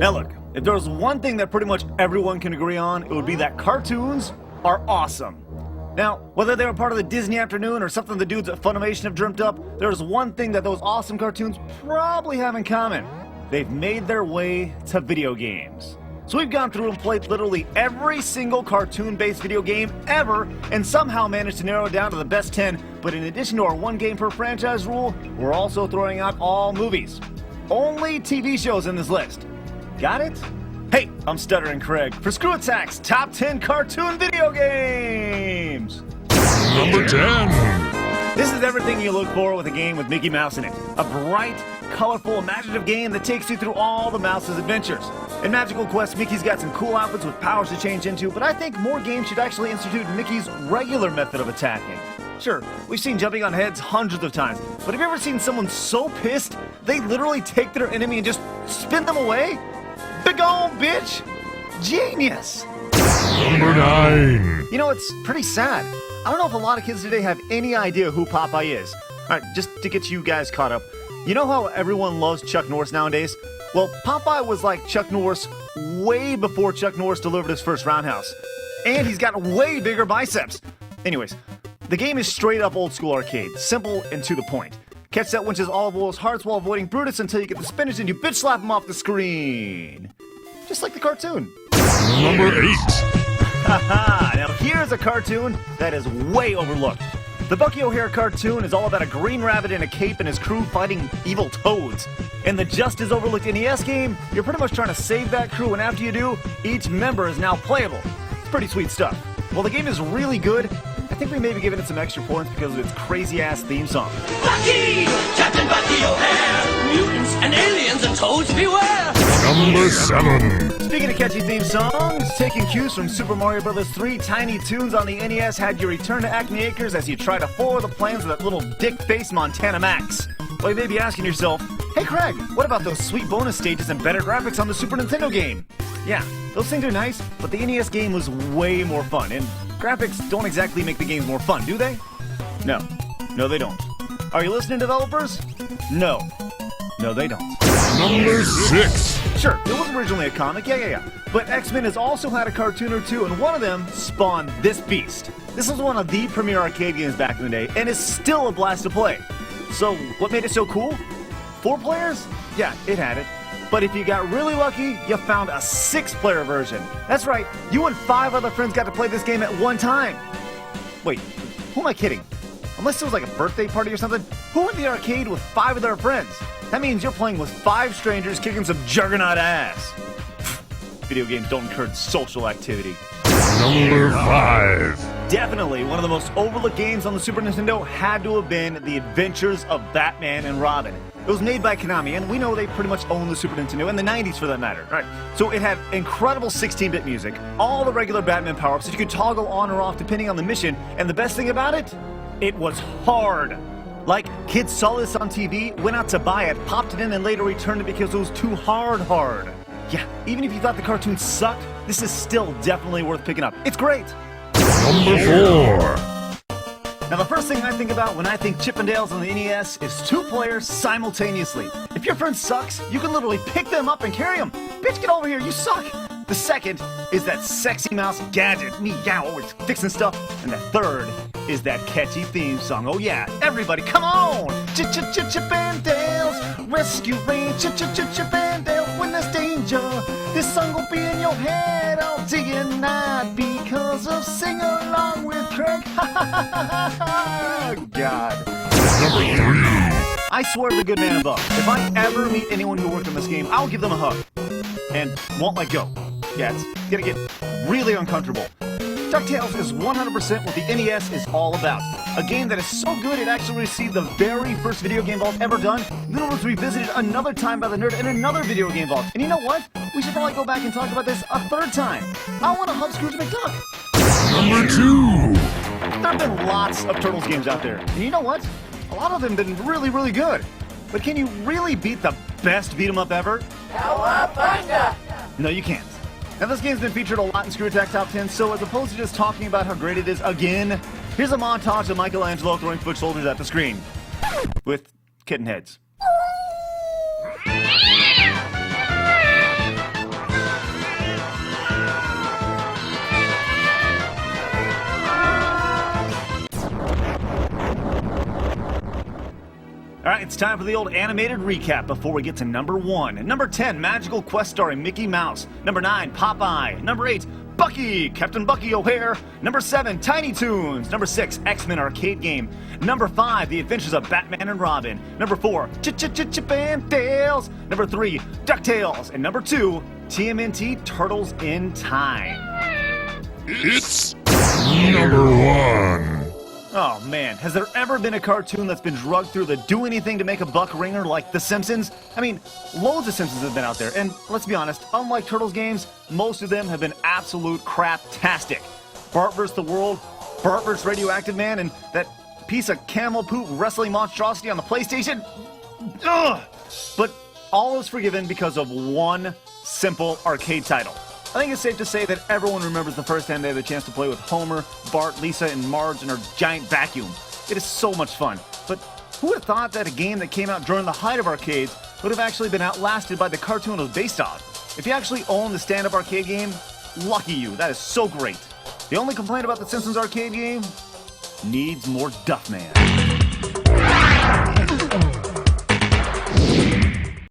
Now look, if there was one thing that pretty much everyone can agree on, it would be that cartoons are awesome. Now, whether they were part of the Disney afternoon or something the dudes at Funimation have dreamt up, there's one thing that those awesome cartoons probably have in common. They've made their way to video games. So we've gone through and played literally every single cartoon-based video game ever and somehow managed to narrow it down to the best 10, but in addition to our one game per franchise rule, we're also throwing out all movies. Only TV shows in this list. Got it? Hey, I'm Stuttering Craig for ScrewAttack's Top 10 Cartoon Video Games! Number 10! This is everything you look for with a game with Mickey Mouse in it. A bright, colorful, imaginative game that takes you through all the Mouse's adventures. In Magical Quest, Mickey's got some cool outfits with powers to change into, but I think more games should actually institute Mickey's regular method of attacking. Sure, we've seen jumping on heads hundreds of times, but have you ever seen someone so pissed they literally take their enemy and just spin them away? Big ol' bitch! Genius! Number 9! You know, it's pretty sad. I don't know if a lot of kids today have any idea who Popeye is. Alright, just to get you guys caught up. You know how everyone loves Chuck Norris nowadays? Well, Popeye was like Chuck Norris way before Chuck Norris delivered his first roundhouse. And he's got way bigger biceps. Anyways, the game is straight up old school arcade. Simple and to the point. Catch that winch's olive oil's hearts while avoiding Brutus until you get the spinach and you bitch slap him off the screen. Just like the cartoon. Number 8! Haha, now here's a cartoon that is way overlooked. The Bucky O'Hare cartoon is all about a green rabbit in a cape and his crew fighting evil toads. In the just as overlooked NES game, you're pretty much trying to save that crew, and after you do, each member is now playable. It's pretty sweet stuff. While the game is really good, I think we may be giving it some extra points because of its crazy-ass theme song. Bucky! Captain Bucky O'Hare! Mutants and aliens and toads beware! Number 7! Speaking of catchy theme songs, taking cues from Super Mario Bros. 3, Tiny Toons on the NES had you return to Acme Acres as you try to follow the plans of that little dick-face Montana Max. Well, you may be asking yourself, hey Craig, what about those sweet bonus stages and better graphics on the Super Nintendo game? Yeah, those things are nice, but the NES game was way more fun, and graphics don't exactly make the games more fun, do they? No. No, they don't. Are you listening, developers? No. No, they don't. Number 6! Sure, it was originally a comic, yeah. But X-Men has also had a cartoon or two, and one of them spawned this beast. This was one of the premier arcade games back in the day, and is still a blast to play. So, what made it so cool? 4 players? Yeah, it had it. But if you got really lucky, you found a 6-player version. That's right, you and 5 other friends got to play this game at one time. Wait, who am I kidding? Unless it was like a birthday party or something, who went to the arcade with 5 of their friends? That means you're playing with 5 strangers kicking some juggernaut ass. Video games don't encourage social activity. Number 5! Definitely one of the most overlooked games on the Super Nintendo had to have been The Adventures of Batman and Robin. It was made by Konami, and we know they pretty much owned the Super Nintendo, and the 90s for that matter. Right. So it had incredible 16-bit music, all the regular Batman power-ups that you could toggle on or off depending on the mission, and the best thing about it? It was hard. Like, kids saw this on TV, went out to buy it, popped it in, and later returned it because it was too hard. Yeah, even if you thought the cartoon sucked, this is still definitely worth picking up. It's great! Number 4! Now the first thing I think about when I think Chippendales on the NES is 2 players simultaneously. If your friend sucks, you can literally pick them up and carry them. Bitch, get over here, you suck! The second is that sexy mouse gadget, meow, always fixing stuff. And the third is that catchy theme song. Oh yeah, everybody, come on! Chippendales, rescue range, Chippendales, when there's danger. This song will be in your head all day and night because of Sing Along with Craig. God. Number 3! I swear to the good man above, if I ever meet anyone who worked on this game, I'll give them a hug. And won't let go. Yeah, it's gonna get really uncomfortable. DuckTales is 100% what the NES is all about. A game that is so good it actually received the very first video game vault ever done, then it was revisited another time by the nerd in another video game vault. And you know what? We should probably go back and talk about this a 3rd time. I want to hug Scrooge McDuck. Number 2! There have been lots of Turtles games out there. And you know what? A lot of them have been really, really good. But can you really beat the best beat-em-up ever? Cowabunga! No, you can't. Now, this game's been featured a lot in ScrewAttack's Top 10, so as opposed to just talking about how great it is again, here's a montage of Michelangelo throwing foot soldiers at the screen. With kitten heads. Alright, it's time for the old animated recap before we get to number 1. Number 10, Magical Quest starring Mickey Mouse. Number 9, Popeye. Number 8, Bucky, Captain Bucky O'Hare. Number 7, Tiny Toons. Number 6, X-Men arcade game. Number 5, The Adventures of Batman and Robin. Number 4, Chip and Dales. Number 3, DuckTales. And number 2, TMNT Turtles in Time. It's number 1. Oh man, has there ever been a cartoon that's been drugged through the do anything to make a buck ringer like The Simpsons? I mean, loads of Simpsons have been out there, and let's be honest, unlike Turtles games, most of them have been absolute crap-tastic. Bart vs. the World, Bart vs. Radioactive Man, and that piece of camel poop wrestling monstrosity on the PlayStation? Ugh! But all is forgiven because of one simple arcade title. I think it's safe to say that everyone remembers the first time they had the chance to play with Homer, Bart, Lisa, and Marge in her giant vacuum. It is so much fun. But who would have thought that a game that came out during the height of arcades would have actually been outlasted by the cartoon it was based on? If you actually own the stand-up arcade game, lucky you. That is so great. The only complaint about the Simpsons arcade game? Needs more Duffman.